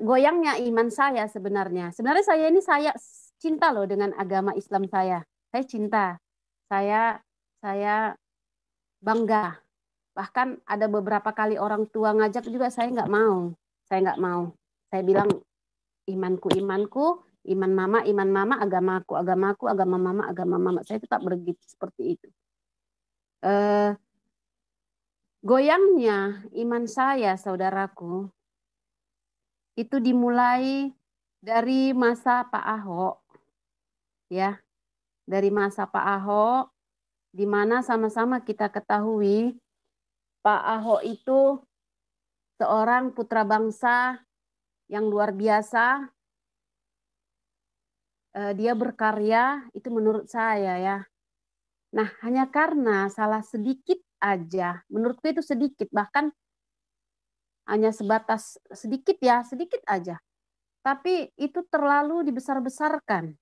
goyangnya iman saya sebenarnya. Sebenarnya saya cinta loh dengan agama Islam saya. Saya cinta. Saya saya bangga. Bahkan ada beberapa kali orang tua ngajak juga saya nggak mau. Saya nggak mau. Saya bilang imanku imanku, iman mama, agamaku agamaku, agama mama agama mama. Saya tetap begitu seperti itu. Eh, Goyangnya iman saya, saudaraku, itu dimulai dari masa Pak Ahok, ya, dari masa Pak Ahok, di mana sama-sama kita ketahui Pak Ahok itu seorang putra bangsa yang luar biasa. Dia berkarya itu menurut saya ya. Nah, hanya karena salah sedikit aja, menurutku itu sedikit, bahkan hanya sebatas sedikit ya, sedikit aja. Tapi itu terlalu dibesar-besarkan.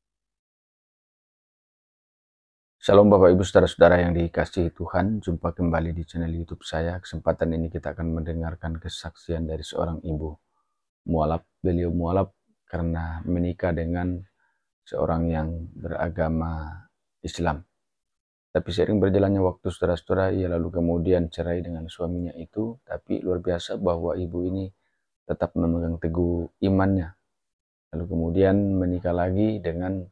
Shalom Bapak Ibu Saudara-saudara yang dikasihi Tuhan, jumpa kembali di channel YouTube saya. Kesempatan ini kita akan mendengarkan kesaksian dari seorang ibu mualaf. Beliau mualaf karena menikah dengan seorang yang beragama Islam. Tapi seiring berjalannya waktu saudara-saudara, ia lalu kemudian cerai dengan suaminya itu. Tapi luar biasa bahwa ibu ini tetap memegang teguh imannya. Lalu kemudian menikah lagi dengan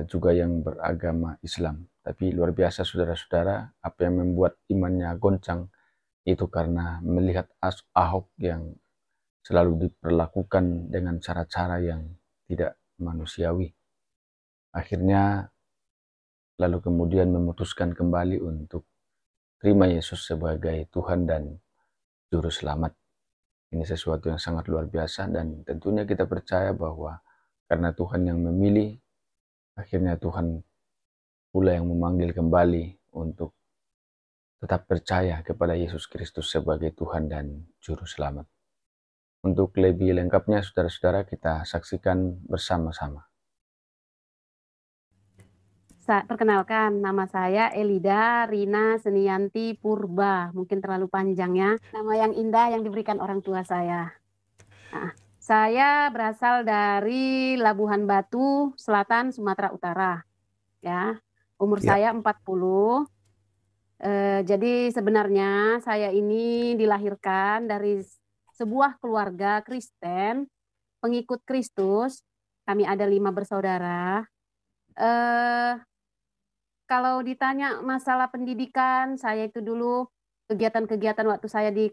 juga yang beragama Islam. Tapi luar biasa saudara-saudara, apa yang membuat imannya goncang itu karena melihat Ahok yang selalu diperlakukan dengan cara-cara yang tidak manusiawi. Akhirnya lalu kemudian memutuskan kembali untuk terima Yesus sebagai Tuhan dan Juru Selamat. Ini sesuatu yang sangat luar biasa dan tentunya kita percaya bahwa karena Tuhan yang memilih, akhirnya Tuhan pula yang memanggil kembali untuk tetap percaya kepada Yesus Kristus sebagai Tuhan dan Juru Selamat. Untuk lebih lengkapnya, saudara-saudara, kita saksikan bersama-sama. Perkenalkan, nama saya Elida Rina Senianti Purba. Mungkin terlalu panjang ya. Nama yang indah yang diberikan orang tua saya. Nah, saya berasal dari Labuhan Batu, Selatan, Sumatera Utara. Ya, umur saya 40. Jadi sebenarnya saya ini dilahirkan dari sebuah keluarga Kristen, pengikut Kristus. Kami ada 5 bersaudara. Eh, Kalau ditanya masalah pendidikan, saya itu dulu kegiatan-kegiatan waktu saya di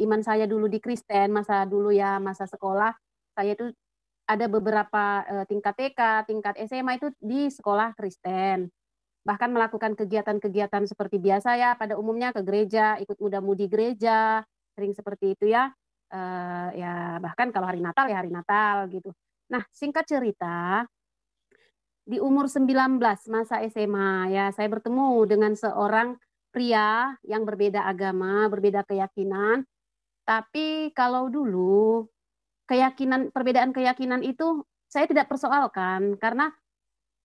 iman saya dulu di Kristen, masa dulu ya, masa sekolah, saya itu ada beberapa tingkat TK, tingkat SMA itu di sekolah Kristen. Bahkan melakukan kegiatan-kegiatan seperti biasa ya, pada umumnya ke gereja, ikut muda-mudi gereja, sering seperti itu ya. Ya bahkan kalau hari Natal ya hari Natal gitu. Nah, singkat cerita, di umur 19 masa SMA ya saya bertemu dengan seorang pria yang berbeda agama, berbeda keyakinan. Tapi kalau dulu perbedaan keyakinan itu saya tidak persoalkan karena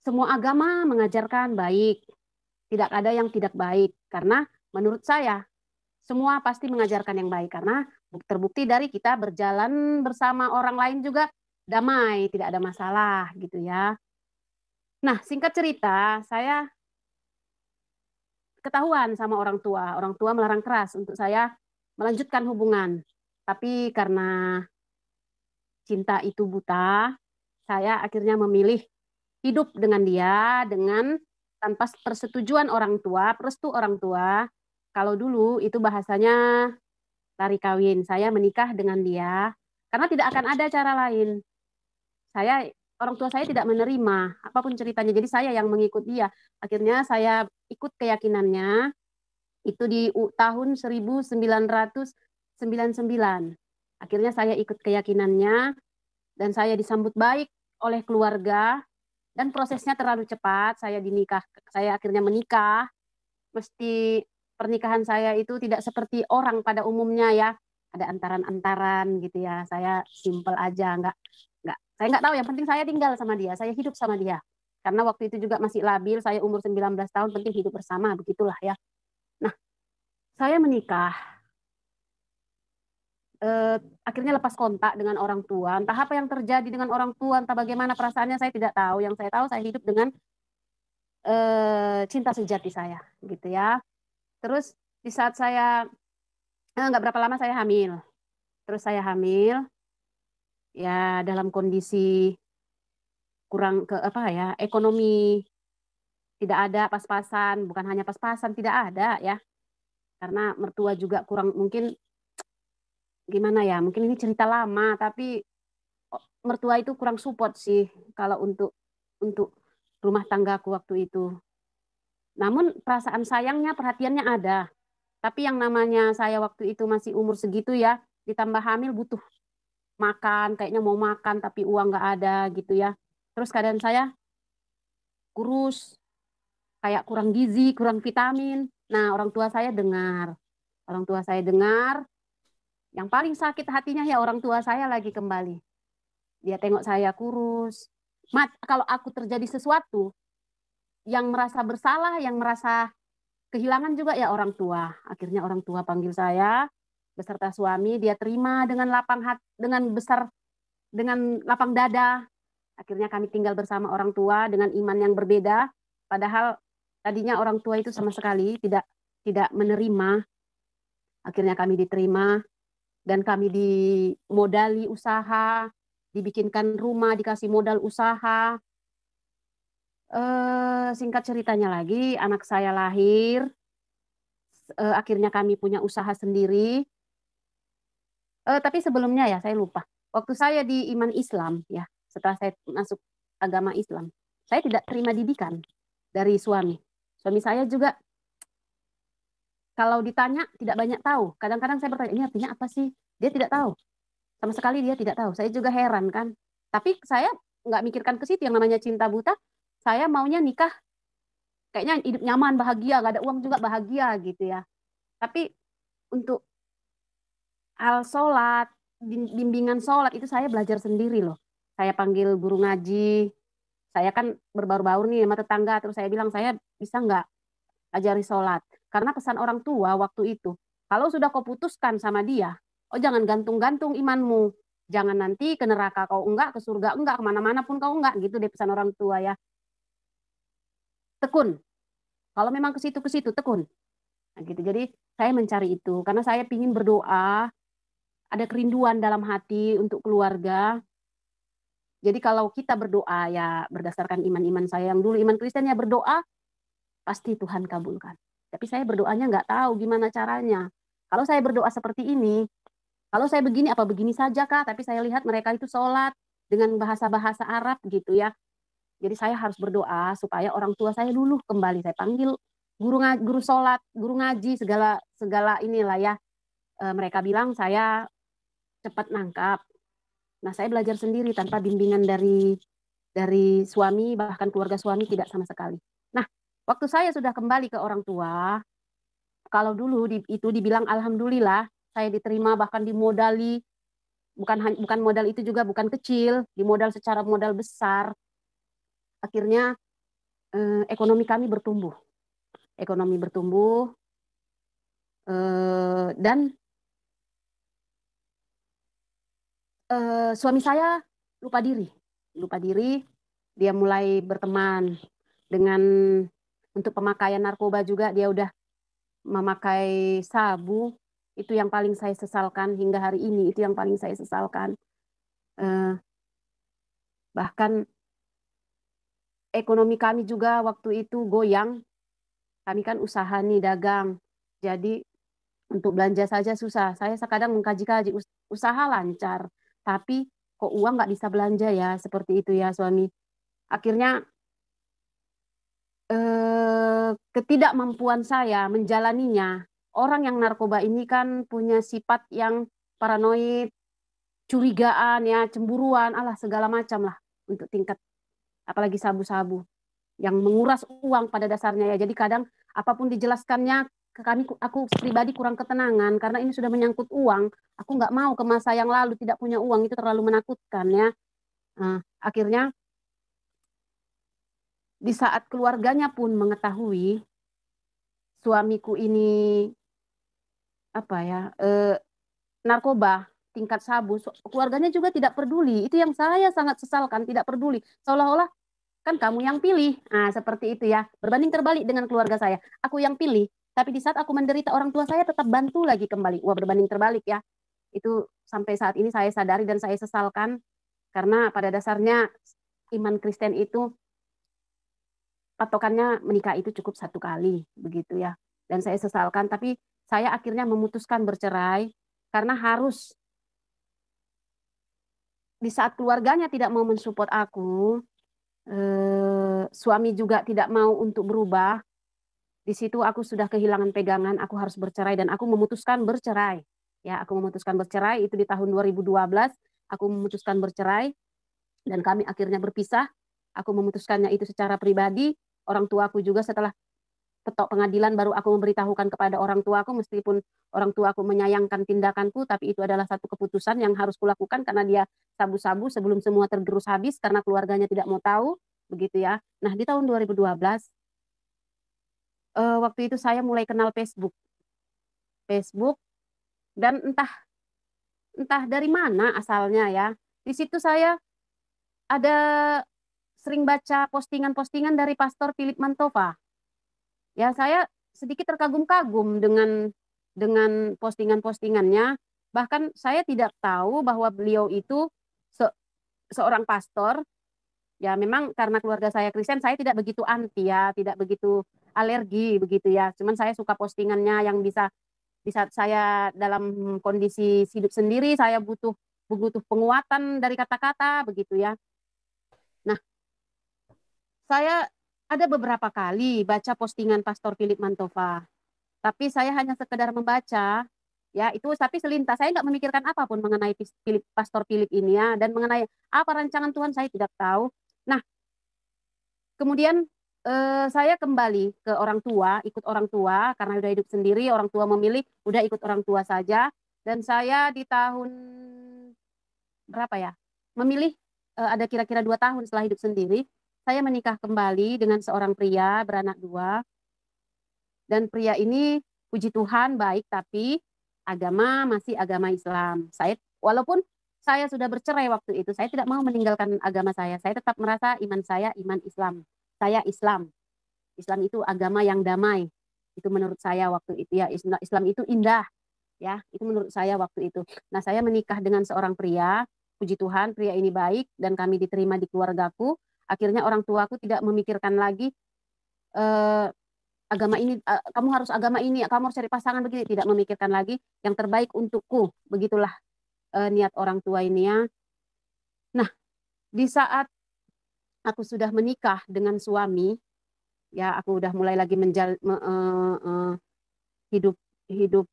semua agama mengajarkan baik. Tidak ada yang tidak baik karena menurut saya semua pasti mengajarkan yang baik karena terbukti dari kita berjalan bersama orang lain juga damai, tidak ada masalah gitu ya. Nah, singkat cerita, saya ketahuan sama orang tua. Orang tua melarang keras untuk saya melanjutkan hubungan. Tapi karena cinta itu buta, saya akhirnya memilih hidup dengan dia dengan tanpa persetujuan orang tua, restu orang tua. Kalau dulu itu bahasanya lari kawin. Saya menikah dengan dia karena tidak akan ada cara lain. Orang tua saya tidak menerima apapun ceritanya. Jadi saya yang mengikut dia. Akhirnya saya ikut keyakinannya itu di tahun 1999. Akhirnya saya ikut keyakinannya dan saya disambut baik oleh keluarga dan prosesnya terlalu cepat. Saya akhirnya menikah. Mesti pernikahan saya itu tidak seperti orang pada umumnya ya. Ada antaran-antaran gitu ya. Saya simple aja, saya nggak tahu. Yang penting saya tinggal sama dia, saya hidup sama dia. Karena waktu itu juga masih labil, saya umur 19 tahun, penting hidup bersama, begitulah ya. Nah, saya menikah. akhirnya lepas kontak dengan orang tua. Entah apa yang terjadi dengan orang tua, entah bagaimana perasaannya saya tidak tahu. Yang saya tahu saya hidup dengan cinta sejati saya, gitu ya. Terus di saat saya nggak berapa lama saya hamil. Terus saya hamil, ya dalam kondisi kurang ke apa ya, ekonomi tidak ada pas-pasan, bukan hanya pas-pasan, tidak ada ya. Karena mertua juga kurang mungkin gimana ya, mungkin ini cerita lama, tapi mertua itu kurang support sih kalau untuk rumah tanggaku waktu itu. Namun perasaan sayangnya, perhatiannya ada. Tapi yang namanya saya waktu itu masih umur segitu ya, ditambah hamil butuh makan, kayaknya mau makan tapi uang nggak ada gitu ya. Terus keadaan saya kurus, kayak kurang gizi, kurang vitamin. Nah, orang tua saya dengar, yang paling sakit hatinya ya orang tua saya lagi kembali. Dia tengok saya kurus. Kalau aku terjadi sesuatu, yang merasa bersalah, yang merasa kehilangan juga ya orang tua. Akhirnya orang tua panggil saya beserta suami, dia terima dengan lapang hati, dengan lapang dada. Akhirnya kami tinggal bersama orang tua dengan iman yang berbeda. Padahal tadinya orang tua itu sama sekali tidak tidak menerima. Akhirnya kami diterima dan kami dimodali usaha, dibikinkan rumah, dikasih modal usaha. Singkat ceritanya lagi, anak saya lahir. Akhirnya kami punya usaha sendiri. Tapi sebelumnya ya saya lupa. Waktu saya di iman Islam ya, setelah saya masuk agama Islam, saya tidak terima didikan dari suami. Suami saya juga kalau ditanya tidak banyak tahu. Kadang-kadang saya bertanya, ini artinya apa sih? Dia tidak tahu. Sama sekali dia tidak tahu. Saya juga heran kan. Tapi saya nggak mikirkan ke situ yang namanya cinta buta. Saya maunya nikah, kayaknya hidup nyaman, bahagia, gak ada uang juga bahagia gitu ya. Tapi untuk hal sholat, bimbingan sholat itu saya belajar sendiri loh. Saya panggil guru ngaji. Saya kan berbaur-baur nih sama tetangga. Terus saya bilang, saya bisa nggak ajari sholat? Karena pesan orang tua waktu itu, kalau sudah kau putuskan sama dia, oh jangan gantung-gantung imanmu. Jangan nanti ke neraka kau enggak, ke surga enggak, kemana-mana pun kau enggak. Gitu deh pesan orang tua ya. Tekun. Kalau memang ke situ tekun. Nah, gitu. Jadi saya mencari itu. Karena saya ingin berdoa, ada kerinduan dalam hati untuk keluarga. Jadi kalau kita berdoa ya berdasarkan iman-iman saya yang dulu iman Kristen ya berdoa pasti Tuhan kabulkan. Tapi saya berdoanya nggak tahu gimana caranya. Kalau saya berdoa seperti ini, kalau saya begini apa begini saja kak. Tapi saya lihat mereka itu sholat dengan bahasa-bahasa Arab gitu ya. Jadi saya harus berdoa supaya orang tua saya dulu kembali. Saya panggil guru sholat, guru ngaji segala segala inilah ya. Mereka bilang saya cepat nangkap. Nah, saya belajar sendiri tanpa bimbingan dari suami, bahkan keluarga suami tidak sama sekali. Nah, waktu saya sudah kembali ke orang tua, kalau dulu itu dibilang alhamdulillah, saya diterima bahkan dimodali, bukan modal itu juga bukan kecil, dimodal secara modal besar. Akhirnya ekonomi kami bertumbuh. Ekonomi bertumbuh dan suami saya lupa diri. Lupa diri, dia mulai berteman dengan untuk pemakaian narkoba juga dia udah memakai sabu. Itu yang paling saya sesalkan hingga hari ini. Itu yang paling saya sesalkan. Bahkan ekonomi kami juga waktu itu goyang. Kami kan usaha nih dagang. Jadi untuk belanja saja susah. Saya kadang mengkaji-kaji usaha lancar. Tapi kok uang nggak bisa belanja ya. Seperti itu ya suami. Akhirnya ketidakmampuan saya menjalaninya. Orang yang narkoba ini kan punya sifat yang paranoid, curigaan ya, cemburuan, alah segala macam lah untuk tingkat apalagi sabu-sabu yang menguras uang pada dasarnya ya. Jadi kadang apapun dijelaskannya ke kami, aku pribadi kurang ketenangan karena ini sudah menyangkut uang. Aku nggak mau ke masa yang lalu tidak punya uang itu terlalu menakutkan ya. Nah, akhirnya di saat keluarganya pun mengetahui suamiku ini apa ya narkoba, tingkat sabu, keluarganya juga tidak peduli. Itu yang saya sangat sesalkan, tidak peduli. Seolah-olah kan kamu yang pilih. Nah, seperti itu ya. Berbanding terbalik dengan keluarga saya. Aku yang pilih, tapi di saat aku menderita orang tua saya tetap bantu lagi kembali. Wah, berbanding terbalik ya. Itu sampai saat ini saya sadari dan saya sesalkan karena pada dasarnya iman Kristen itu patokannya menikah itu cukup satu kali begitu ya. Dan saya sesalkan, tapi saya akhirnya memutuskan bercerai karena harus di saat keluarganya tidak mau mensupport aku, suami juga tidak mau untuk berubah. Di situ aku sudah kehilangan pegangan, aku harus bercerai dan aku memutuskan bercerai. Ya, aku memutuskan bercerai itu di tahun 2012, aku memutuskan bercerai dan kami akhirnya berpisah. Aku memutuskannya itu secara pribadi. Orang tuaku juga setelah ketok pengadilan baru aku memberitahukan kepada orang tuaku, meskipun orang tuaku menyayangkan tindakanku, tapi itu adalah satu keputusan yang harus kulakukan karena dia sabu-sabu sebelum semua tergerus habis karena keluarganya tidak mau tahu, begitu ya. Nah, di tahun 2012 waktu itu saya mulai kenal Facebook. Facebook dan entah entah dari mana asalnya ya. Di situ saya ada sering baca postingan-postingan dari Pastor Philip Mantova. Ya, saya sedikit terkagum-kagum dengan postingan-postingannya. Bahkan saya tidak tahu bahwa beliau itu se seorang pastor. Ya, memang karena keluarga saya Kristen, saya tidak begitu anti ya, tidak begitu alergi begitu ya. Cuman saya suka postingannya yang bisa di saat saya dalam kondisi hidup sendiri, saya butuh butuh penguatan dari kata-kata begitu ya. Nah, saya ada beberapa kali baca postingan Pastor Philip Mantova. Tapi saya hanya sekedar membaca, ya itu tapi selintas. Saya nggak memikirkan apapun mengenai Pastor Philip ini ya, dan mengenai apa rancangan Tuhan saya tidak tahu. Nah, kemudian saya kembali ke orang tua, ikut orang tua karena udah hidup sendiri, orang tua memilih, udah ikut orang tua saja. Dan saya di tahun berapa ya? Memilih ada kira-kira 2 tahun setelah hidup sendiri, saya menikah kembali dengan seorang pria beranak 2. Dan pria ini puji Tuhan baik, tapi agama masih agama Islam. Saya walaupun saya sudah bercerai waktu itu, saya tidak mau meninggalkan agama saya. Saya tetap merasa iman saya iman Islam. Saya Islam. Islam itu agama yang damai. Itu menurut saya waktu itu ya. Islam itu indah ya. Itu menurut saya waktu itu. Nah, saya menikah dengan seorang pria. Puji Tuhan, pria ini baik dan kami diterima di keluargaku. Akhirnya orang tuaku tidak memikirkan lagi eh, agama ini, kamu harus agama ini, kamu harus cari pasangan begini, tidak memikirkan lagi yang terbaik untukku. Begitulah niat orang tua ini ya. Nah, di saat aku sudah menikah dengan suami, ya aku udah mulai lagi hidup hidup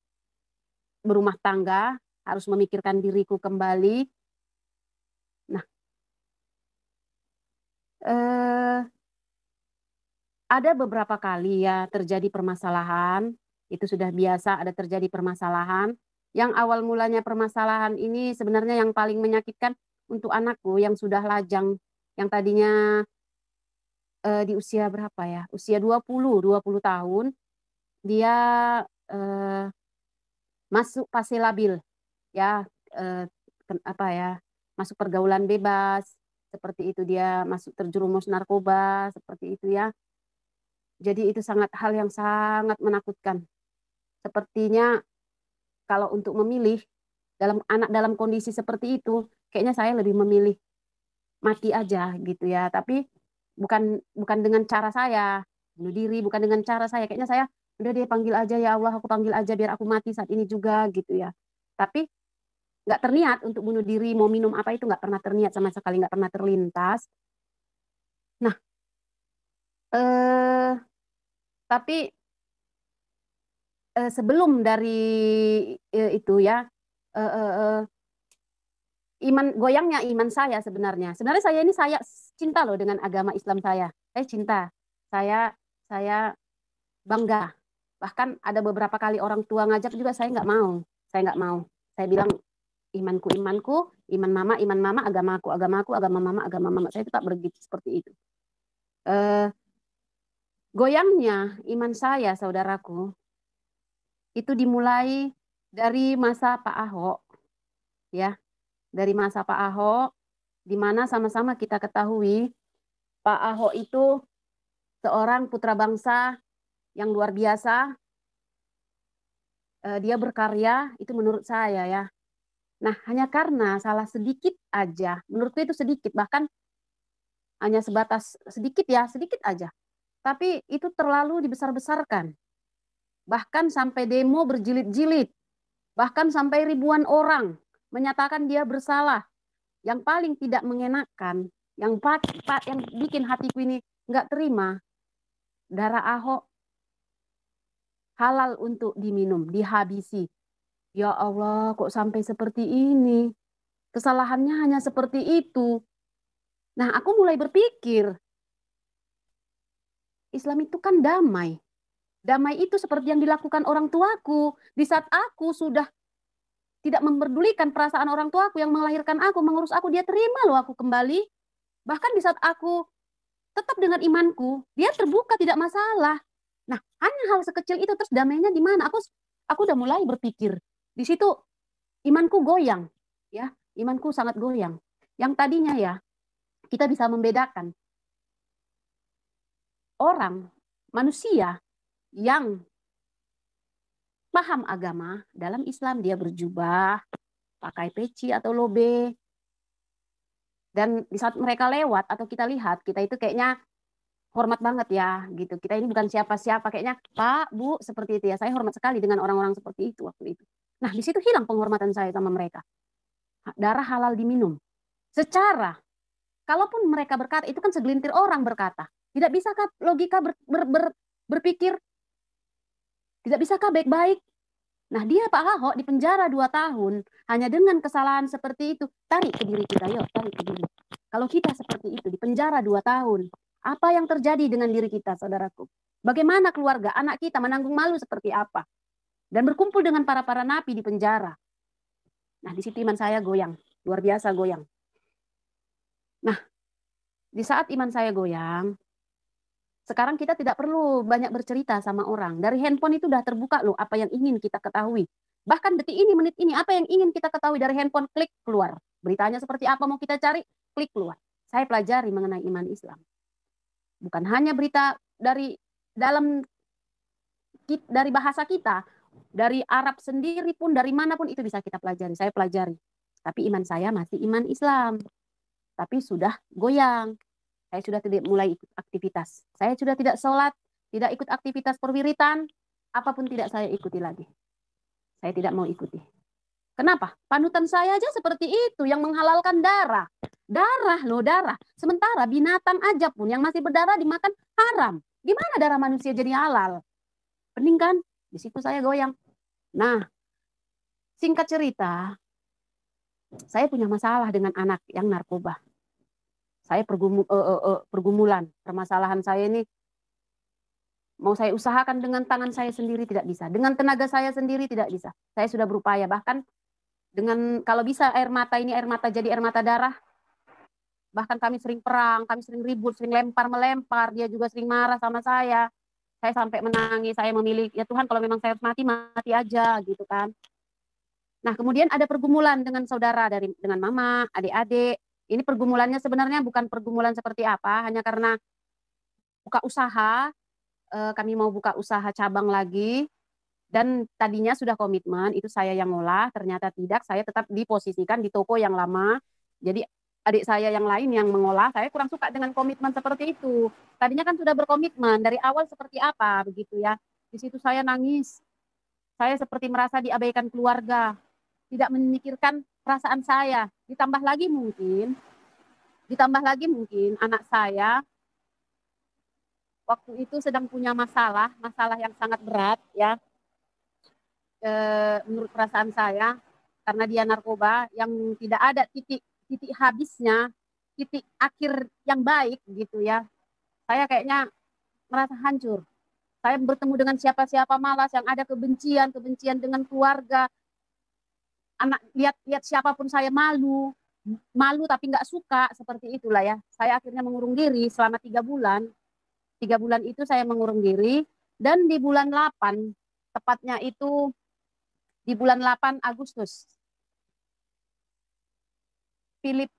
berumah tangga, harus memikirkan diriku kembali. Nah, eh, ada beberapa kali ya terjadi permasalahan, itu sudah biasa ada terjadi permasalahan. Yang awal mulanya permasalahan ini sebenarnya yang paling menyakitkan untuk anakku yang sudah lajang, yang tadinya di usia berapa ya? Usia 20 tahun, dia eh, masuk fase labil ya, eh, apa ya? Masuk pergaulan bebas, seperti itu dia masuk terjerumus narkoba, seperti itu ya. Jadi itu sangat hal yang sangat menakutkan. Sepertinya kalau untuk memilih dalam anak dalam kondisi seperti itu, kayaknya saya lebih memilih mati aja gitu ya. Tapi bukan bukan dengan cara saya bunuh diri, bukan dengan cara saya. Kayaknya saya udah dia panggil aja ya Allah, aku panggil aja biar aku mati saat ini juga gitu ya. Tapi nggak terniat untuk bunuh diri, mau minum apa itu nggak pernah terniat sama sekali, nggak pernah terlintas. Nah, eh, tapi sebelum dari itu ya, eh, eh, eh, iman goyangnya iman saya sebenarnya. Sebenarnya saya ini saya cinta loh dengan agama Islam saya. Saya cinta. Saya bangga. Bahkan ada beberapa kali orang tua ngajak juga saya nggak mau. Saya nggak mau. Saya bilang imanku imanku, iman mama, agamaku, agama mama, agama mama. Saya tetap begitu seperti itu. Eh, goyangnya iman saya, saudaraku, itu dimulai dari masa Pak Ahok. ya, dari masa Pak Ahok, di mana sama-sama kita ketahui Pak Ahok itu seorang putra bangsa yang luar biasa. Dia berkarya, itu menurut saya ya. Nah, hanya karena salah sedikit aja, menurutku itu sedikit, bahkan hanya sebatas sedikit ya, sedikit aja. Tapi itu terlalu dibesar-besarkan. Bahkan sampai demo berjilid-jilid, bahkan sampai ribuan orang menyatakan dia bersalah. Yang paling tidak mengenakan, yang bikin hatiku ini nggak terima, darah Ahok halal untuk diminum, dihabisi. Ya Allah, kok sampai seperti ini? Kesalahannya hanya seperti itu. Nah, aku mulai berpikir, Islam itu kan damai. Damai itu seperti yang dilakukan orang tuaku. Di saat aku sudah tidak memperdulikan perasaan orang tuaku yang melahirkan aku, mengurus aku, dia terima loh aku kembali. Bahkan di saat aku tetap dengan imanku, dia terbuka, tidak masalah. Nah, hanya hal sekecil itu, terus damainya di mana? Aku udah mulai berpikir. Di situ imanku goyang, ya, imanku sangat goyang. Yang tadinya ya, kita bisa membedakan orang, manusia yang paham agama dalam Islam, dia berjubah, pakai peci atau lobe, dan di saat mereka lewat atau kita lihat, kita itu kayaknya hormat banget ya, gitu. Kita ini bukan siapa-siapa, kayaknya Pak, Bu, seperti itu ya. Saya hormat sekali dengan orang-orang seperti itu waktu itu. Nah, di situ hilang penghormatan saya sama mereka. Darah halal diminum. Secara, kalaupun mereka berkata, itu kan segelintir orang berkata. Tidak bisakah logika berpikir, tidak bisakah baik-baik. Nah, dia Pak Ahok di penjara 2 tahun hanya dengan kesalahan seperti itu. Tarik ke diri kita, yuk, tarik ke diri. Kalau kita seperti itu di penjara 2 tahun, apa yang terjadi dengan diri kita, saudaraku? Bagaimana keluarga, anak kita menanggung malu seperti apa? Dan berkumpul dengan para napi di penjara. Nah, di situ iman saya goyang, luar biasa goyang. Nah, di saat iman saya goyang, sekarang kita tidak perlu banyak bercerita sama orang. Dari handphone itu sudah terbuka loh apa yang ingin kita ketahui. Bahkan detik ini, menit ini, apa yang ingin kita ketahui dari handphone, klik keluar. Beritanya seperti apa mau kita cari, klik keluar. Saya pelajari mengenai iman Islam. Bukan hanya berita dari bahasa kita, dari Arab sendiri pun, dari manapun itu bisa kita pelajari. Saya pelajari. Tapi iman saya masih iman Islam. Tapi sudah goyang. Saya sudah tidak mulai ikut aktivitas. Saya sudah tidak sholat, tidak ikut aktivitas perwiritan, apapun tidak saya ikuti lagi. Saya tidak mau ikuti. Kenapa? Panutan saya aja seperti itu, yang menghalalkan darah. Darah loh, darah. Sementara binatang aja pun yang masih berdarah dimakan haram. Gimana darah manusia jadi halal? Pening kan? Di situ saya goyang. Nah, singkat cerita, saya punya masalah dengan anak yang narkoba. Saya pergumulan. Permasalahan saya ini mau saya usahakan dengan tangan saya sendiri tidak bisa. Dengan tenaga saya sendiri tidak bisa. Saya sudah berupaya. Bahkan dengan kalau bisa air mata ini air mata jadi air mata darah. Bahkan kami sering perang, kami sering ribut, sering lempar-melempar. Dia juga sering marah sama saya. Saya sampai menangis, saya memilih, ya Tuhan kalau memang saya harus mati, mati aja gitu kan. Nah kemudian ada pergumulan dengan saudara, dengan mama, adik-adik. Ini pergumulannya sebenarnya bukan pergumulan seperti apa, hanya karena buka usaha, kami mau buka usaha cabang lagi, dan tadinya sudah komitmen, itu saya yang ngolah, ternyata tidak, saya tetap diposisikan di toko yang lama, jadi adik saya yang lain yang mengolah, saya kurang suka dengan komitmen seperti itu. Tadinya kan sudah berkomitmen, dari awal seperti apa, begitu ya. Di situ saya nangis, saya seperti merasa diabaikan keluarga, tidak memikirkan perasaan saya, ditambah lagi mungkin anak saya waktu itu sedang punya masalah yang sangat berat ya, menurut perasaan saya, karena dia narkoba yang tidak ada titik habisnya, titik akhir yang baik gitu ya. Saya kayaknya merasa hancur. Saya bertemu dengan siapa-siapa malas, yang ada kebencian dengan keluarga. Anak lihat siapapun saya malu tapi nggak suka, seperti itulah ya. Saya akhirnya mengurung diri selama 3 bulan. 3 bulan itu saya mengurung diri, dan di bulan 8, tepatnya itu di bulan 8 Agustus,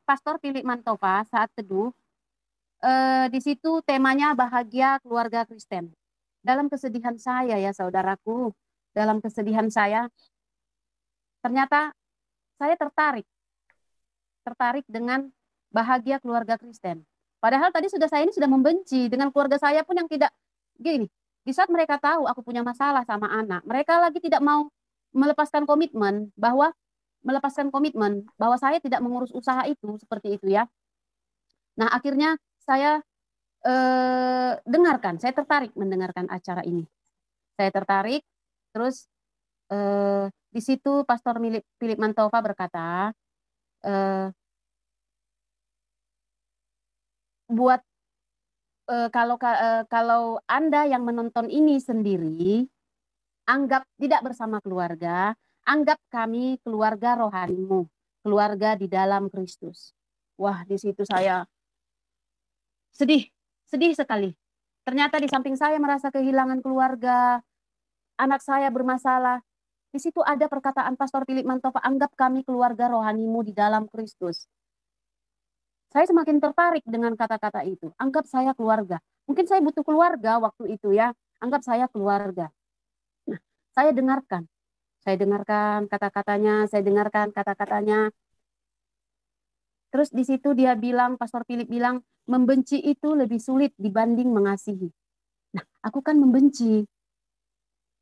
Pastor Philip Mantova saat teduh. Di situ temanya bahagia keluarga Kristen. Dalam kesedihan saya ya saudaraku, dalam kesedihan saya, ternyata saya tertarik dengan bahagia keluarga Kristen. Padahal tadi saya ini sudah membenci dengan keluarga saya pun yang tidak gini. Di saat mereka tahu aku punya masalah sama anak, mereka lagi tidak mau melepaskan komitmen bahwa saya tidak mengurus usaha itu seperti itu ya. Nah, akhirnya saya saya tertarik mendengarkan acara ini. Saya tertarik, terus di situ Pastor Philip Mantova berkata, eh, buat kalau Anda yang menonton ini sendiri, anggap tidak bersama keluarga, anggap kami keluarga rohanimu, keluarga di dalam Kristus. Wah, di situ saya sedih, sedih sekali. Ternyata di samping saya merasa kehilangan keluarga, anak saya bermasalah. Di situ ada perkataan Pastor Philip Mantova, anggap kami keluarga rohanimu di dalam Kristus. Saya semakin tertarik dengan kata-kata itu. Anggap saya keluarga. Mungkin saya butuh keluarga waktu itu ya. Anggap saya keluarga. Nah, saya dengarkan. Saya dengarkan kata-katanya, saya dengarkan kata-katanya. Terus di situ dia bilang, Pastor Philip bilang, membenci itu lebih sulit dibanding mengasihi. Nah, aku kan membenci.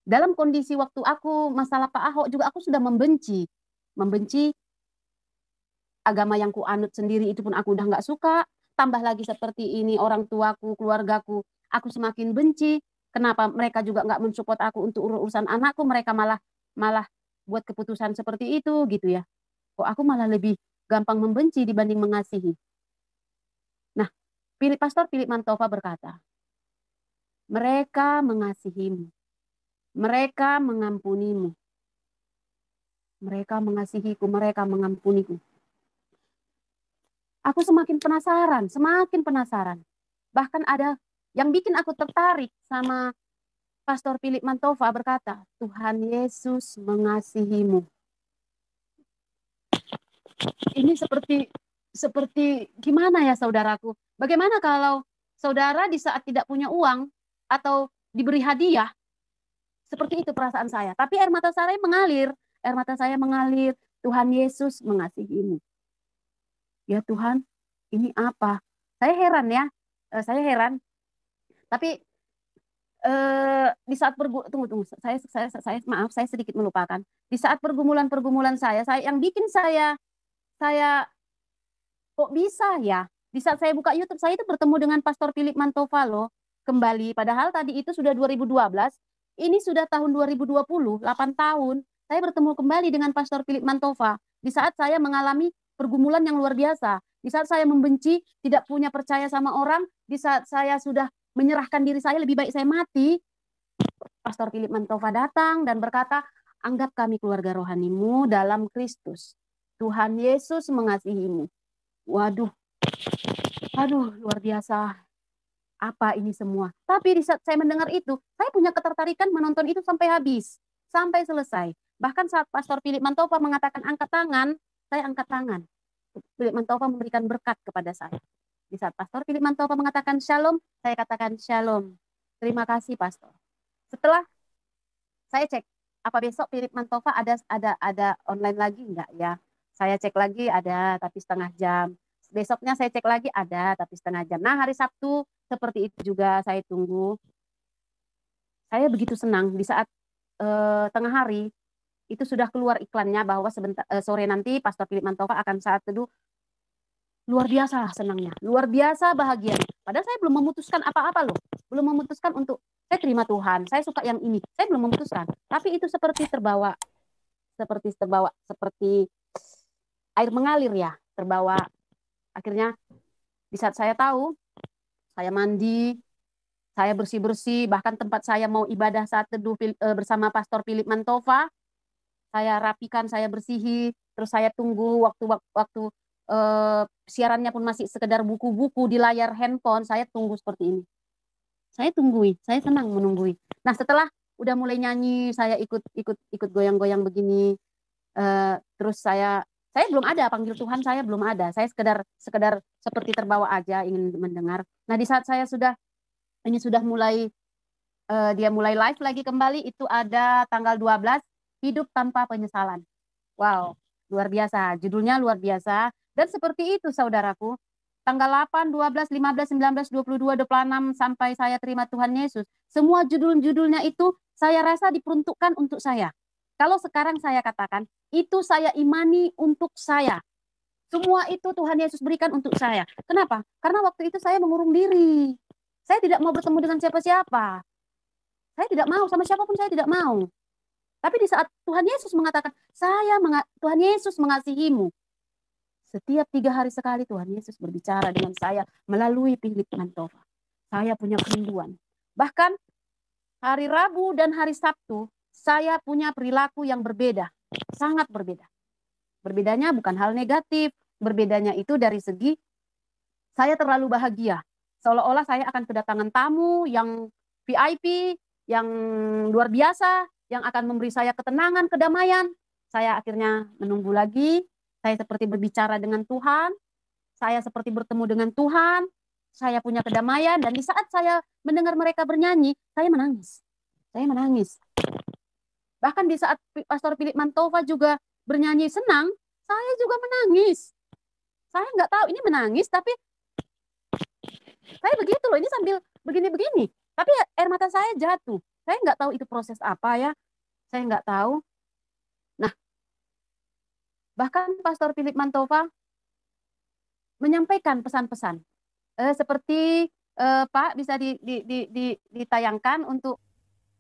Dalam kondisi waktu aku masalah Pak Ahok juga aku sudah membenci. Membenci agama yang kuanut sendiri itu pun aku udah nggak suka. Tambah lagi seperti ini orang tuaku, keluargaku, aku semakin benci. Kenapa mereka juga nggak mensupport aku untuk urusan anakku, mereka malah malah buat keputusan seperti itu gitu ya. Kok aku malah lebih gampang membenci dibanding mengasihi. Nah, Pastor Philip Mantova berkata, mereka mengasihimu, mereka mengampunimu, mereka mengasihiku, mereka mengampuniku. Aku semakin penasaran, semakin penasaran. Bahkan ada yang bikin aku tertarik sama Pastor Philip Mantova berkata, Tuhan Yesus mengasihimu. Ini seperti gimana ya saudaraku? Bagaimana kalau saudara di saat tidak punya uang atau diberi hadiah, seperti itu perasaan saya. Tapi air mata saya mengalir, Tuhan Yesus mengasihimu. Ya Tuhan, ini apa? Saya heran ya, saya heran. Tapi di saat tunggu, maaf, saya sedikit melupakan. Di saat pergumulan saya yang bikin saya kok bisa ya? Di saat saya buka YouTube, saya itu bertemu dengan Pastor Philip Mantova loh, kembali. Padahal tadi itu sudah 2012, ini sudah tahun 2020, 8 tahun. Saya bertemu kembali dengan Pastor Philip Mantova. Di saat saya mengalami pergumulan yang luar biasa. Di saat saya membenci, tidak punya percaya sama orang, di saat saya sudah menyerahkan diri saya, lebih baik saya mati. Pastor Philip Mantova datang dan berkata, anggap kami keluarga rohanimu dalam Kristus. Tuhan Yesus mengasihimu. Waduh, aduh luar biasa. Apa ini semua? Tapi di saat saya mendengar itu, saya punya ketertarikan menonton itu sampai habis, sampai selesai. Bahkan saat Pastor Philip Mantova mengatakan angkat tangan, saya angkat tangan. Philip Mantova memberikan berkat kepada saya. Di saat Pastor Philip Mantova mengatakan shalom, saya katakan shalom. Terima kasih Pastor. Setelah saya cek, apa besok Philip Mantova ada online lagi enggak ya? Saya cek lagi ada tapi setengah jam. Besoknya saya cek lagi ada tapi setengah jam. Nah, hari Sabtu seperti itu juga saya tunggu. Saya begitu senang di saat tengah hari itu sudah keluar iklannya bahwa sore nanti Pastor Philip Mantova akan saat teduh. Luar biasa senangnya, luar biasa bahagianya. Padahal saya belum memutuskan apa-apa loh. Belum memutuskan untuk saya terima Tuhan, saya suka yang ini. Saya belum memutuskan. Tapi itu seperti seperti air mengalir ya, terbawa. Akhirnya di saat saya tahu, saya mandi, saya bersih-bersih, bahkan tempat saya mau ibadah saat teduh bersama Pastor Philip Mantova, saya rapikan, saya bersihi, terus saya tunggu waktu siarannya pun masih sekedar buku-buku di layar handphone, saya tunggu seperti ini. Saya tunggui, saya senang menunggui. Nah, setelah udah mulai nyanyi, saya ikut goyang-goyang begini, terus saya Saya belum ada panggil Tuhan, saya belum ada. Saya sekedar seperti terbawa aja ingin mendengar. Nah, di saat saya sudah mulai dia mulai live lagi kembali, itu ada tanggal 12 hidup tanpa penyesalan. Wow, luar biasa. Judulnya luar biasa. Dan seperti itu saudaraku. Tanggal 8, 12, 15, 19, 22, 26 sampai saya terima Tuhan Yesus. Semua judul-judulnya itu saya rasa diperuntukkan untuk saya. Kalau sekarang saya katakan, itu saya imani untuk saya. Semua itu Tuhan Yesus berikan untuk saya. Kenapa? Karena waktu itu saya mengurung diri. Saya tidak mau bertemu dengan siapa-siapa. Saya tidak mau, sama siapapun saya tidak mau. Tapi di saat Tuhan Yesus mengatakan, Tuhan Yesus mengasihimu. Setiap 3 hari sekali Tuhan Yesus berbicara dengan saya melalui Philip Mantova. Saya punya kerinduan. Bahkan hari Rabu dan hari Sabtu, saya punya perilaku yang berbeda. Sangat berbeda. Berbedanya bukan hal negatif. Berbedanya itu dari segi saya terlalu bahagia. Seolah-olah saya akan kedatangan tamu yang VIP, yang luar biasa, yang akan memberi saya ketenangan, kedamaian. Saya akhirnya menunggu lagi. Saya seperti berbicara dengan Tuhan. Saya seperti bertemu dengan Tuhan. Saya punya kedamaian. Dan di saat saya mendengar mereka bernyanyi, saya menangis. Saya menangis. Bahkan di saat Pastor Philip Mantova juga bernyanyi senang, saya juga menangis. Saya nggak tahu ini menangis, tapi saya begitu loh, ini sambil begini-begini. Tapi air mata saya jatuh. Saya nggak tahu itu proses apa ya. Saya nggak tahu. Nah, bahkan Pastor Philip Mantova menyampaikan pesan-pesan. Seperti Pak bisa ditayangkan untuk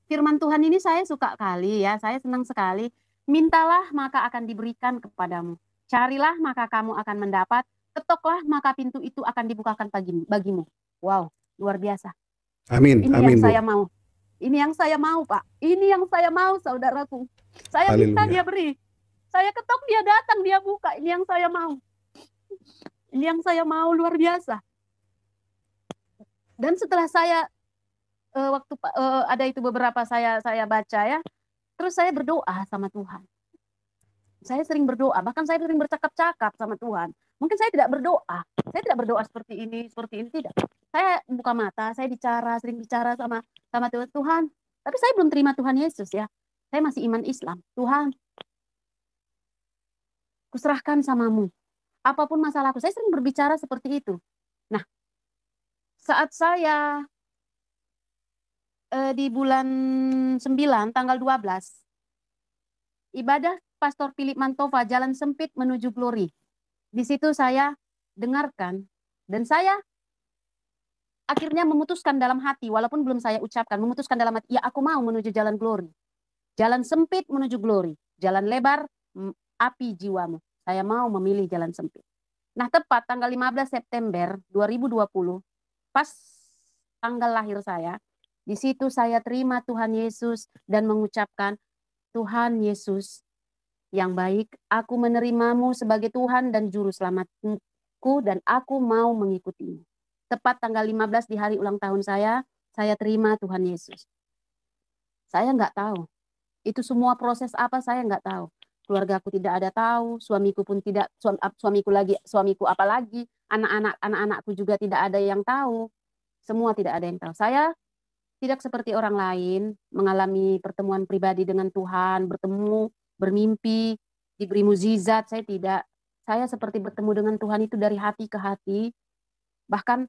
firman Tuhan ini saya suka kali ya. Saya senang sekali. Mintalah maka akan diberikan kepadamu. Carilah maka kamu akan mendapat. Ketoklah maka pintu itu akan dibukakan bagimu. Wow, luar biasa. Amin, Ini amin, yang Bu. saya mau. Ini yang saya mau, Pak. Ini yang saya mau, saudaraku. Saya minta Haleluya. dia beri. Saya ketok dia datang, dia buka. Ini yang saya mau. Ini yang saya mau, luar biasa. Dan setelah saya waktu ada itu beberapa saya baca ya, terus saya berdoa sama Tuhan. Saya sering berdoa, bahkan saya sering bercakap-cakap sama Tuhan. Mungkin saya tidak berdoa. Saya tidak berdoa seperti ini, tidak. Saya buka mata, saya sering bicara sama Tuhan. Tapi saya belum terima Tuhan Yesus ya. Saya masih iman Islam. Tuhan, kuserahkan samamu. Apapun masalahku, saya sering berbicara seperti itu. Nah, saat saya di bulan 9, tanggal 12, ibadah Pastor Philip Mantova, Jalan Sempit Menuju Glory. Di situ saya dengarkan, dan saya akhirnya memutuskan dalam hati, walaupun belum saya ucapkan, memutuskan dalam hati, ya aku mau menuju jalan glory. Jalan sempit menuju glory. Jalan lebar, api jiwamu. Saya mau memilih jalan sempit. Nah, tepat tanggal 15 September 2020, pas tanggal lahir saya, di situ saya terima Tuhan Yesus dan mengucapkan, Tuhan Yesus yang baik, aku menerimamu sebagai Tuhan dan Juru Selamatku, dan aku mau mengikutimu. Tepat tanggal 15 di hari ulang tahun saya terima Tuhan Yesus. Saya nggak tahu. Itu semua proses apa saya nggak tahu. Keluarga aku tidak ada tahu, suamiku pun tidak, suamiku apalagi, anak-anakku juga tidak ada yang tahu. Semua tidak ada yang tahu. Saya tidak seperti orang lain mengalami pertemuan pribadi dengan Tuhan, bertemu, bermimpi, diberi mukjizat. Saya tidak. Saya seperti bertemu dengan Tuhan itu dari hati ke hati. Bahkan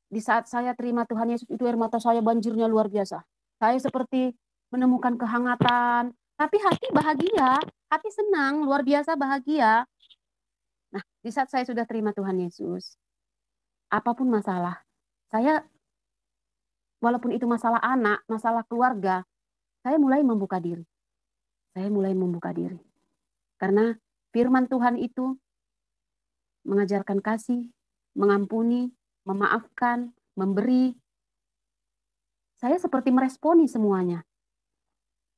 di saat saya terima Tuhan Yesus itu air mata saya banjirnya luar biasa. Saya seperti menemukan kehangatan. Tapi hati bahagia, hati senang, luar biasa bahagia. Nah, di saat saya sudah terima Tuhan Yesus, apapun masalah, saya walaupun itu masalah anak, masalah keluarga, saya mulai membuka diri. Saya mulai membuka diri. Karena firman Tuhan itu mengajarkan kasih, mengampuni, memaafkan, memberi. Saya seperti meresponi semuanya.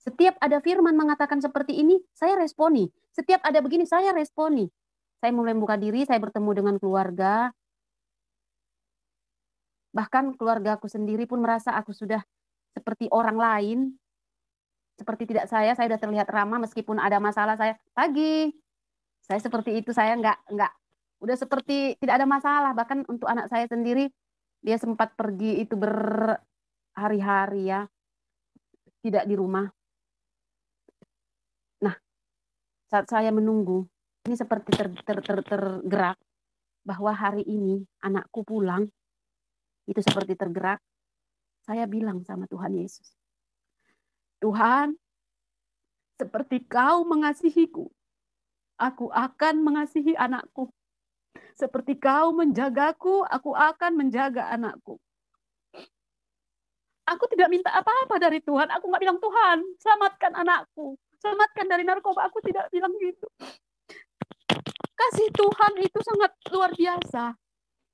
Setiap ada firman mengatakan seperti ini, saya responi. Setiap ada begini, saya responi. Saya mulai membuka diri, saya bertemu dengan keluarga. Bahkan keluarga aku sendiri pun merasa aku sudah seperti orang lain. Seperti tidak saya sudah terlihat ramah meskipun ada masalah saya. Pagi, Saya seperti itu, saya nggak, udah seperti tidak ada masalah. Bahkan untuk anak saya sendiri, dia sempat pergi itu berhari-hari ya, tidak di rumah. Nah, saat saya menunggu, ini seperti tergerak bahwa hari ini anakku pulang, itu seperti tergerak. Saya bilang sama Tuhan Yesus, Tuhan, seperti kau mengasihiku, aku akan mengasihi anakku. Seperti kau menjagaku, aku akan menjaga anakku. Aku tidak minta apa-apa dari Tuhan. Aku nggak bilang, Tuhan, selamatkan anakku. Selamatkan dari narkoba. Aku tidak bilang gitu. Kasih Tuhan itu sangat luar biasa.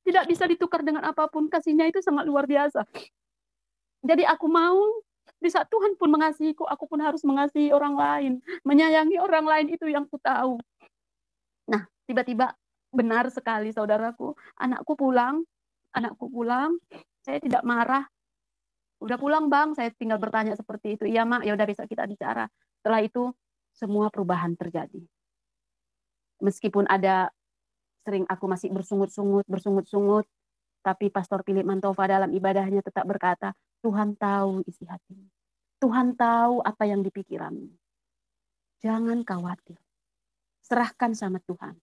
Tidak bisa ditukar dengan apapun. Kasihnya itu sangat luar biasa. Jadi aku mau, di saat Tuhan pun mengasihiku, aku pun harus mengasihi orang lain. Menyayangi orang lain itu yang ku tahu. Nah, tiba-tiba benar sekali saudaraku. Anakku pulang. Saya tidak marah. Udah pulang bang, saya tinggal bertanya seperti itu. Iya mak, ya udah bisa kita bicara. Setelah itu semua perubahan terjadi. Meskipun ada sering aku masih bersungut-sungut, tapi Pastor Philip Mantova dalam ibadahnya tetap berkata, Tuhan tahu isi hatimu. Tuhan tahu apa yang dipikiranmu. Jangan khawatir. Serahkan sama Tuhan.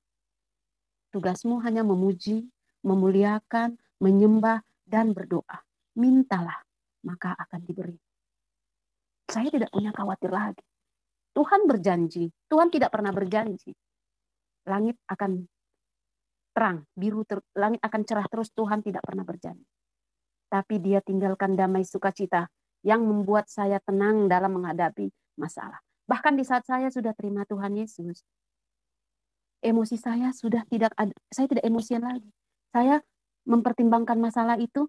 Tugasmu hanya memuji, memuliakan, menyembah, dan berdoa. Mintalah, maka akan diberi. Saya tidak punya khawatir lagi. Tuhan berjanji, Tuhan tidak pernah berjanji. Langit akan terang, langit akan cerah terus, Tuhan tidak pernah berjanji. Tapi dia tinggalkan damai sukacita yang membuat saya tenang dalam menghadapi masalah. Bahkan di saat saya sudah terima Tuhan Yesus, emosi saya sudah tidak ada, saya tidak emosian lagi. Saya mempertimbangkan masalah itu,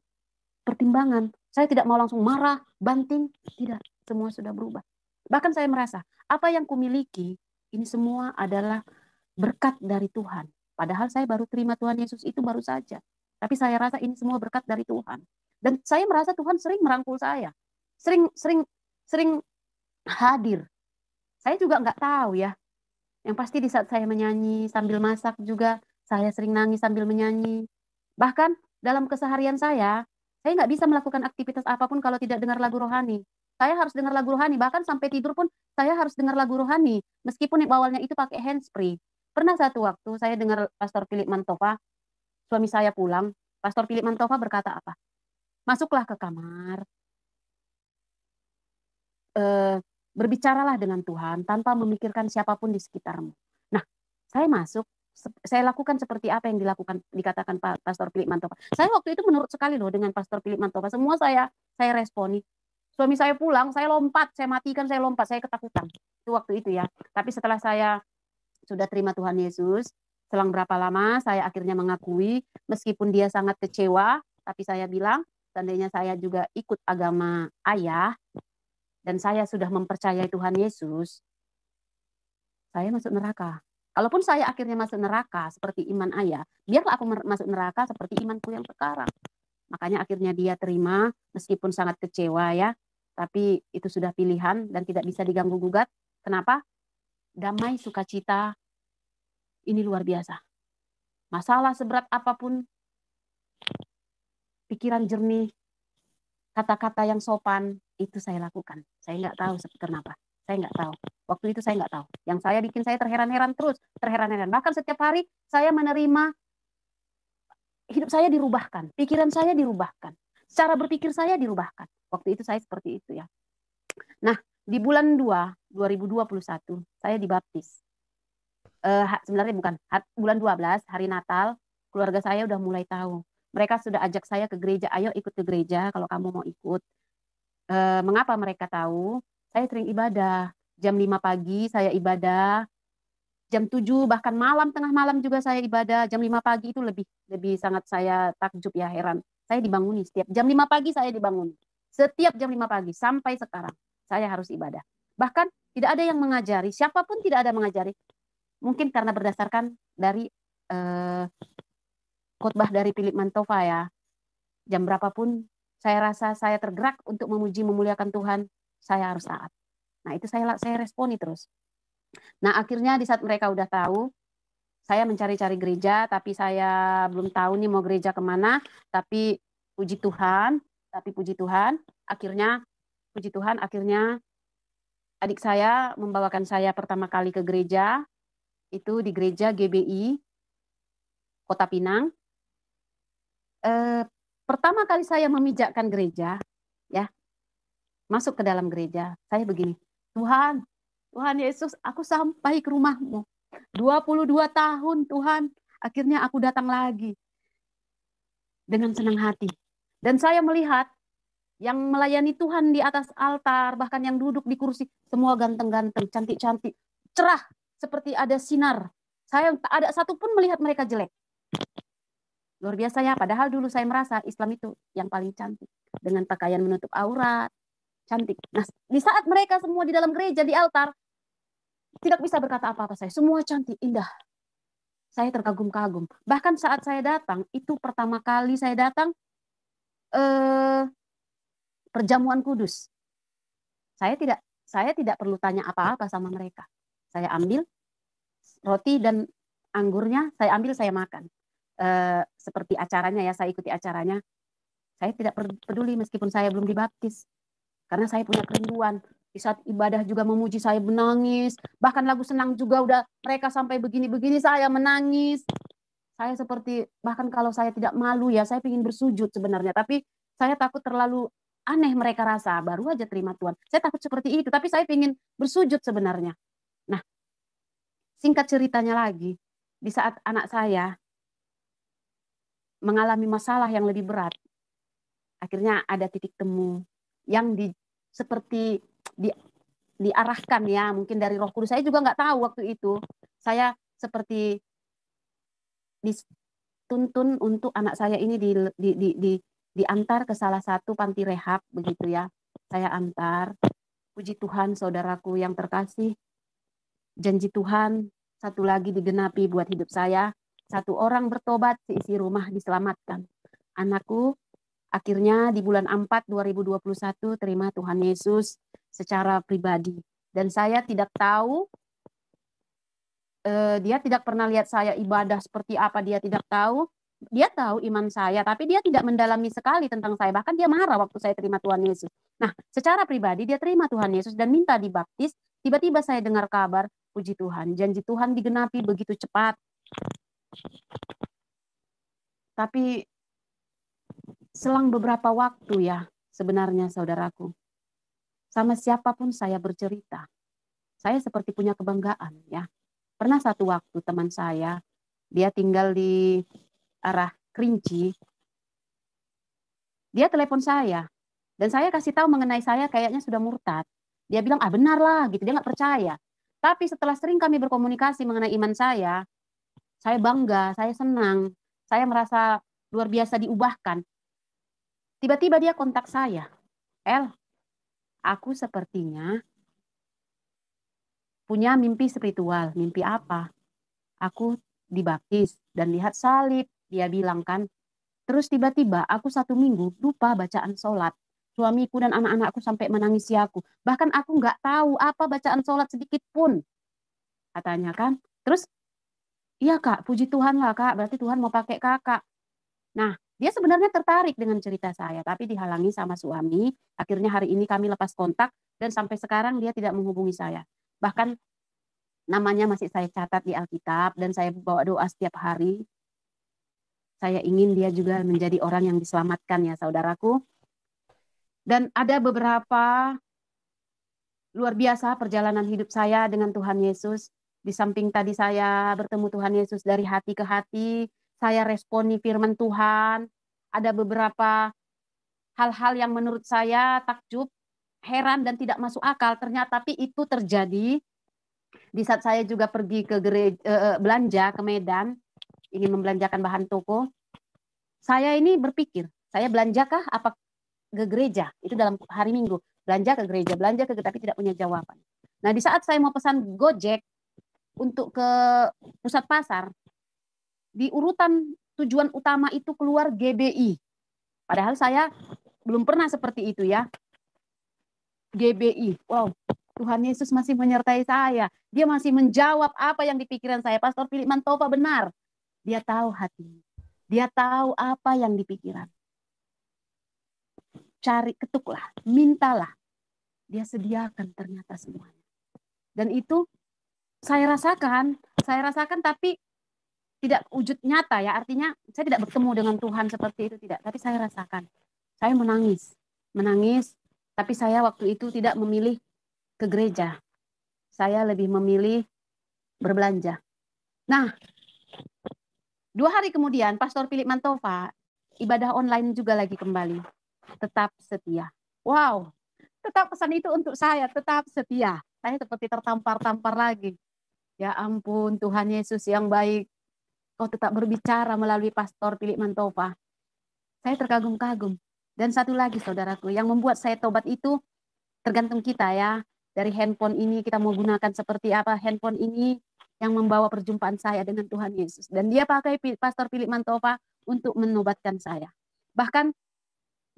pertimbangan. Saya tidak mau langsung marah, banting, tidak. Semua sudah berubah. Bahkan saya merasa, apa yang kumiliki, ini semua adalah berkat dari Tuhan. Padahal saya baru terima Tuhan Yesus itu baru saja. Tapi saya rasa ini semua berkat dari Tuhan. Dan saya merasa Tuhan sering merangkul saya. Sering hadir. Saya juga nggak tahu ya. Yang pasti di saat saya menyanyi sambil masak juga, saya sering nangis sambil menyanyi. Bahkan dalam keseharian saya nggak bisa melakukan aktivitas apapun kalau tidak dengar lagu rohani. Saya harus dengar lagu rohani, bahkan sampai tidur pun saya harus dengar lagu rohani. Meskipun awalnya itu pakai handsfree. Pernah satu waktu saya dengar Pastor Philip Mantova, suami saya pulang, Pastor Philip Mantova berkata apa? Masuklah ke kamar, berbicaralah dengan Tuhan tanpa memikirkan siapapun di sekitarmu. Nah, saya masuk, saya lakukan seperti apa yang dikatakan Pastor Philip Mantova. Saya waktu itu menurut sekali loh dengan Pastor Philip Mantova. Semua saya responi. Suami saya pulang, saya lompat, saya matikan, saya lompat, saya ketakutan. Itu waktu itu ya. Tapi setelah saya sudah terima Tuhan Yesus, selang berapa lama saya akhirnya mengakui, meskipun dia sangat kecewa, tapi saya bilang, seandainya saya juga ikut agama ayah, dan saya sudah mempercayai Tuhan Yesus, saya masuk neraka. Kalaupun saya akhirnya masuk neraka seperti iman ayah, biarlah aku masuk neraka seperti imanku yang sekarang. Makanya akhirnya dia terima, meskipun sangat kecewa ya, tapi itu sudah pilihan dan tidak bisa diganggu-gugat. Kenapa? Damai sukacita ini luar biasa. Masalah seberat apapun, pikiran jernih, kata-kata yang sopan, itu saya lakukan. Saya nggak tahu kenapa. Saya nggak tahu. Waktu itu saya nggak tahu. Yang saya bikin saya terheran-heran terus, terheran-heran. Bahkan setiap hari saya menerima hidup saya dirubahkan, pikiran saya dirubahkan, cara berpikir saya dirubahkan. Waktu itu saya seperti itu ya. Nah, di bulan 2, 2021, saya dibaptis. Sebenarnya bukan, bulan 12, hari Natal, keluarga saya udah mulai tahu. Mereka sudah ajak saya ke gereja, ayo ikut ke gereja kalau kamu mau ikut. Mengapa mereka tahu? Saya sering ibadah. Jam 5 pagi saya ibadah. Jam 7 bahkan malam, tengah malam juga saya ibadah. Jam 5 pagi itu lebih sangat saya takjub ya, heran. Saya dibanguni setiap jam 5 pagi saya dibanguni. Setiap jam 5 pagi sampai sekarang saya harus ibadah. Bahkan tidak ada yang mengajari, siapapun tidak ada mengajari. Mungkin karena berdasarkan dari khotbah dari Philip Mantova ya. Jam berapapun saya rasa saya tergerak untuk memuji memuliakan Tuhan, saya harus taat. Nah, itu saya responi terus. Nah, akhirnya di saat mereka udah tahu, saya mencari-cari gereja, tapi saya belum tahu nih mau gereja kemana. Tapi puji Tuhan, akhirnya puji Tuhan, akhirnya adik saya membawakan saya pertama kali ke gereja, itu di gereja GBI Kota Pinang. Pertama kali saya memijakkan gereja, ya, masuk ke dalam gereja, saya begini, Tuhan, Tuhan Yesus, aku sampai ke rumah-Mu. 22 tahun Tuhan, akhirnya aku datang lagi dengan senang hati. Dan saya melihat yang melayani Tuhan di atas altar, bahkan yang duduk di kursi, semua ganteng-ganteng, cantik-cantik, cerah, seperti ada sinar. Saya tak ada satupun melihat mereka jelek. Luar biasa ya, padahal dulu saya merasa Islam itu yang paling cantik. Dengan pakaian menutup aurat, cantik. Nah, di saat mereka semua di dalam gereja, di altar, tidak bisa berkata apa-apa saya. Semua cantik, indah. Saya terkagum-kagum. Bahkan saat saya datang, itu pertama kali saya datang, perjamuan kudus. Saya tidak perlu tanya apa-apa sama mereka. Saya ambil roti dan anggurnya, saya ambil, saya makan. Seperti acaranya ya, saya ikuti acaranya. Saya tidak peduli meskipun saya belum dibaptis. Karena saya punya kerinduan. Di saat ibadah juga memuji, saya menangis. Bahkan lagu senang juga udah mereka sampai begini-begini, saya menangis. Saya seperti, bahkan kalau saya tidak malu ya, saya ingin bersujud sebenarnya. Tapi saya takut terlalu aneh mereka rasa. Baru aja terima Tuhan. Saya takut seperti itu, tapi saya ingin bersujud sebenarnya. Nah, singkat ceritanya lagi, di saat anak saya mengalami masalah yang lebih berat, akhirnya ada titik temu yang seperti diarahkan ya, mungkin dari Roh Kudus. Saya juga nggak tahu waktu itu. Saya seperti dituntun untuk anak saya ini diantar ke salah satu panti rehab begitu ya. Saya antar. Puji Tuhan, saudaraku yang terkasih, janji Tuhan satu lagi digenapi buat hidup saya. Satu orang bertobat, seisi rumah diselamatkan. Anakku akhirnya di bulan 4 2021 terima Tuhan Yesus secara pribadi. Dan saya tidak tahu, dia tidak pernah lihat saya ibadah seperti apa, dia tidak tahu. Dia tahu iman saya, tapi dia tidak mendalami sekali tentang saya. Bahkan dia marah waktu saya terima Tuhan Yesus. Nah, secara pribadi dia terima Tuhan Yesus dan minta dibaptis. Tiba-tiba saya dengar kabar, puji Tuhan, janji Tuhan digenapi begitu cepat. Tapi selang beberapa waktu ya, sebenarnya saudaraku, sama siapapun saya bercerita, saya seperti punya kebanggaan ya. Pernah satu waktu teman saya, dia tinggal di arah Kerinci, dia telepon saya, dan saya kasih tahu mengenai saya kayaknya sudah murtad. Dia bilang, benar lah, gitu, dia nggak percaya. Tapi setelah sering kami berkomunikasi mengenai iman saya bangga, saya senang, saya merasa luar biasa diubahkan. Tiba-tiba dia kontak saya, aku sepertinya punya mimpi spiritual. Mimpi apa? Aku dibaptis dan lihat salib, dia bilang kan. Terus tiba-tiba aku 1 minggu lupa bacaan sholat. Suamiku dan anak-anakku sampai menangisi aku. Bahkan aku nggak tahu apa bacaan sholat sedikit pun. Katanya kan. Terus, iya kak, puji Tuhan lah kak, berarti Tuhan mau pakai kakak. Nah, dia sebenarnya tertarik dengan cerita saya, tapi dihalangi sama suami. Akhirnya hari ini kami lepas kontak, dan sampai sekarang dia tidak menghubungi saya. Bahkan namanya masih saya catat di Alkitab, dan saya bawa doa setiap hari. Saya ingin dia juga menjadi orang yang diselamatkan ya saudaraku. Dan ada beberapa luar biasa perjalanan hidup saya dengan Tuhan Yesus. Di samping tadi saya bertemu Tuhan Yesus dari hati ke hati, saya responi firman Tuhan. Ada beberapa hal-hal yang menurut saya takjub, heran dan tidak masuk akal. Ternyata tapi itu terjadi di saat saya juga pergi ke gereja, belanja ke Medan, ingin membelanjakan bahan toko. Saya ini berpikir, saya belanjakah apa ke gereja? Itu dalam hari Minggu. Belanja ke gereja, tapi tidak punya jawaban. Nah, di saat saya mau pesan Gojek untuk ke pusat pasar, di urutan tujuan utama itu keluar GBI. Padahal saya belum pernah seperti itu ya. GBI, wow. Tuhan Yesus masih menyertai saya. Dia masih menjawab apa yang di pikiran saya. Pastor Philip Mantova benar. Dia tahu hatinya. Dia tahu apa yang di pikiran. Cari, ketuklah, mintalah. Dia sediakan ternyata semuanya. Dan itu saya rasakan tapi tidak wujud nyata ya. Artinya saya tidak bertemu dengan Tuhan seperti itu, tidak. Tapi saya rasakan. Saya menangis. Tapi saya waktu itu tidak memilih ke gereja. Saya lebih memilih berbelanja. Nah, 2 hari kemudian Pastor Philip Mantova ibadah online juga lagi kembali. Tetap setia. Wow, tetap pesan itu untuk saya, tetap setia. Saya seperti tertampar-tampar lagi. Ya ampun, Tuhan Yesus yang baik. Kau tetap berbicara melalui Pastor Philip Mantova. Saya terkagum-kagum. Dan satu lagi saudaraku, yang membuat saya tobat itu tergantung kita ya. Dari handphone ini kita mau gunakan seperti apa. Handphone ini yang membawa perjumpaan saya dengan Tuhan Yesus. Dan dia pakai Pastor Philip Mantova untuk menobatkan saya. Bahkan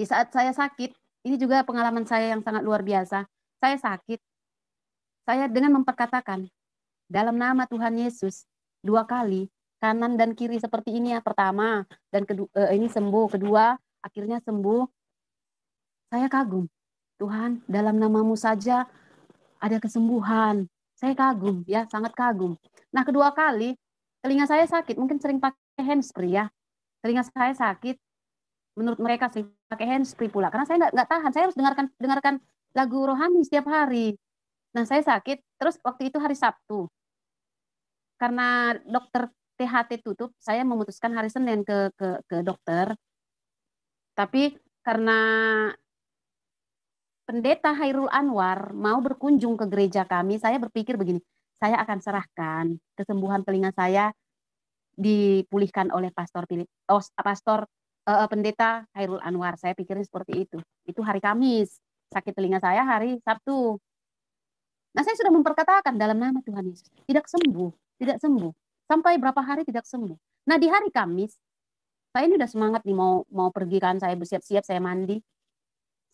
di saat saya sakit, ini juga pengalaman saya yang sangat luar biasa. Saya sakit, saya dengan memperkatakan, dalam nama Tuhan Yesus, 2 kali, kanan dan kiri seperti ini ya, pertama, dan ini sembuh, kedua, akhirnya sembuh. Saya kagum, Tuhan, dalam namamu saja ada kesembuhan. Saya kagum, ya, sangat kagum. Nah, kedua kali, telinga saya sakit, mungkin sering pakai handsfree ya. Telinga saya sakit, menurut mereka sering pakai handsfree pula. Karena saya nggak tahan, saya harus dengarkan lagu rohani setiap hari. Nah, saya sakit, terus waktu itu hari Sabtu. Karena dokter THT tutup, saya memutuskan hari Senin ke dokter. Tapi karena Pendeta Hairul Anwar mau berkunjung ke gereja kami, saya berpikir begini, saya akan serahkan kesembuhan telinga saya dipulihkan oleh Pendeta Hairul Anwar. Saya pikirnya seperti itu. Itu hari Kamis, sakit telinga saya hari Sabtu. Nah, saya sudah memperkatakan dalam nama Tuhan Yesus, tidak sembuh. Sampai berapa hari tidak sembuh. Nah, di hari Kamis, saya ini udah semangat nih mau pergi kan, saya bersiap-siap, saya mandi.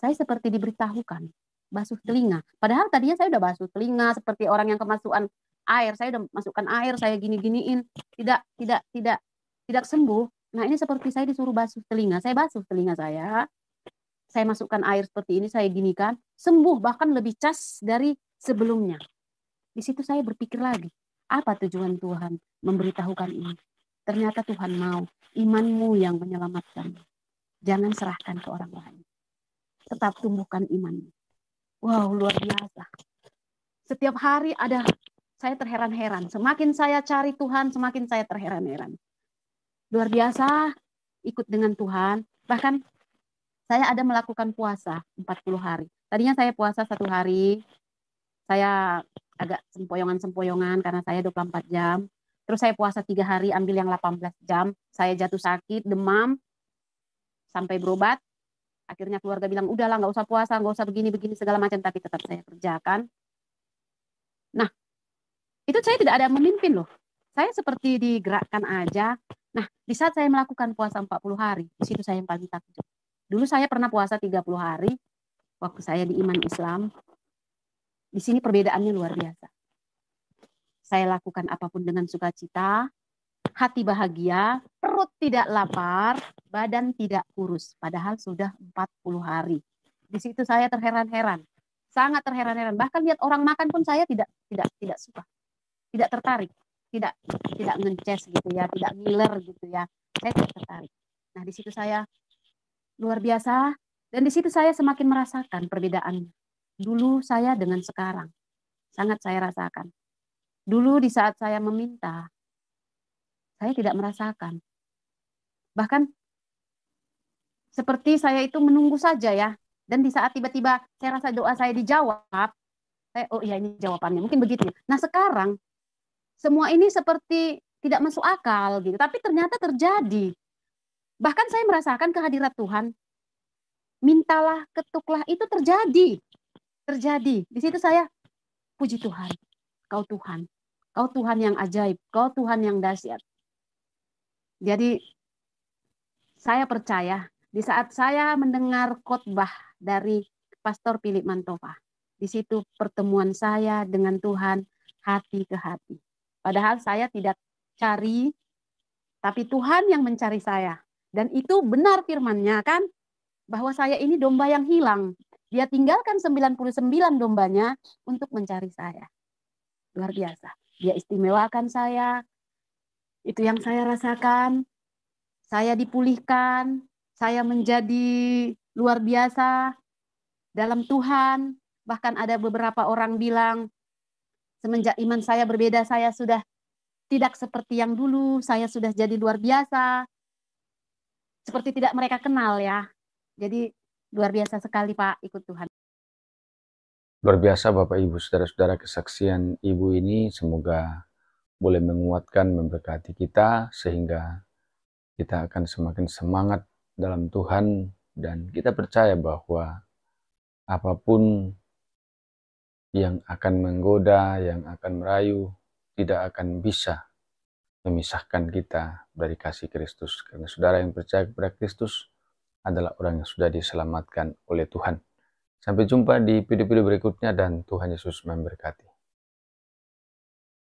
Saya seperti diberitahukan basuh telinga. Padahal tadinya saya udah basuh telinga seperti orang yang kemasukan air. Saya udah masukkan air, saya gini-giniin, tidak sembuh. Nah, ini seperti saya disuruh basuh telinga. Saya basuh telinga saya. Saya masukkan air seperti ini, saya ginikan, sembuh bahkan lebih cas dari sebelumnya. Di situ saya berpikir lagi, apa tujuan Tuhan memberitahukan ini? Ternyata Tuhan mau imanmu yang menyelamatkan. Jangan serahkan ke orang lain. Tetap tumbuhkan imanmu. Wow, luar biasa. Setiap hari saya terheran-heran. Semakin saya cari Tuhan, semakin saya terheran-heran. Luar biasa ikut dengan Tuhan. Bahkan saya ada melakukan puasa 40 hari. Tadinya saya puasa 1 hari. Saya agak sempoyongan karena saya 24 jam. Terus saya puasa 3 hari, ambil yang 18 jam. Saya jatuh sakit, demam, sampai berobat. Akhirnya keluarga bilang, udahlah nggak usah puasa, nggak usah begini-begini segala macam, tapi tetap saya kerjakan. Nah, itu saya tidak ada memimpin loh. Saya seperti digerakkan aja. Nah, di saat saya melakukan puasa 40 hari, di situ saya yang paling takjub. Dulu saya pernah puasa 30 hari, waktu saya di iman Islam. Di sini perbedaannya luar biasa. Saya lakukan apapun dengan sukacita, hati bahagia, perut tidak lapar, badan tidak kurus. Padahal sudah 40 hari. Di situ saya terheran-heran. Sangat terheran-heran. Bahkan lihat orang makan pun saya tidak suka. Tidak tertarik. Tidak ngeces gitu ya. Tidak ngiler gitu ya. Saya tidak tertarik. Nah, di situ saya luar biasa. Dan di situ saya semakin merasakan perbedaan. Dulu saya dengan sekarang. Sangat saya rasakan. Dulu di saat saya meminta, saya tidak merasakan. Bahkan seperti saya itu menunggu saja ya. Dan di saat tiba-tiba saya rasa doa saya dijawab, oh iya ini jawabannya. Mungkin begitu. Nah, sekarang semua ini seperti tidak masuk akal gitu. Tapi ternyata terjadi. Bahkan saya merasakan kehadirat Tuhan. Mintalah, ketuklah, itu terjadi. Terjadi. Di situ saya puji Tuhan. Kau Tuhan. Kau Tuhan yang ajaib. Kau Tuhan yang dahsyat. Jadi saya percaya di saat saya mendengar khotbah dari Pastor Philip Mantova, Di situ pertemuan saya dengan Tuhan hati ke hati. Padahal saya tidak cari, tapi Tuhan yang mencari saya. Dan itu benar firman-Nya kan, bahwa saya ini domba yang hilang. Dia tinggalkan 99 dombanya untuk mencari saya. Luar biasa. Dia istimewakan saya. Itu yang saya rasakan. Saya dipulihkan. Saya menjadi luar biasa dalam Tuhan. Bahkan ada beberapa orang bilang, semenjak iman saya berbeda, saya sudah tidak seperti yang dulu. Saya sudah jadi luar biasa. Seperti tidak mereka kenal ya. Jadi luar biasa sekali Pak ikut Tuhan. Luar biasa Bapak Ibu Saudara-saudara, kesaksian Ibu ini semoga boleh menguatkan, memberkati kita sehingga kita akan semakin semangat dalam Tuhan dan kita percaya bahwa apapun yang akan menggoda, yang akan merayu, tidak akan bisa memisahkan kita dari kasih Kristus. Karena saudara yang percaya kepada Kristus adalah orang yang sudah diselamatkan oleh Tuhan. Sampai jumpa di video-video berikutnya dan Tuhan Yesus memberkati.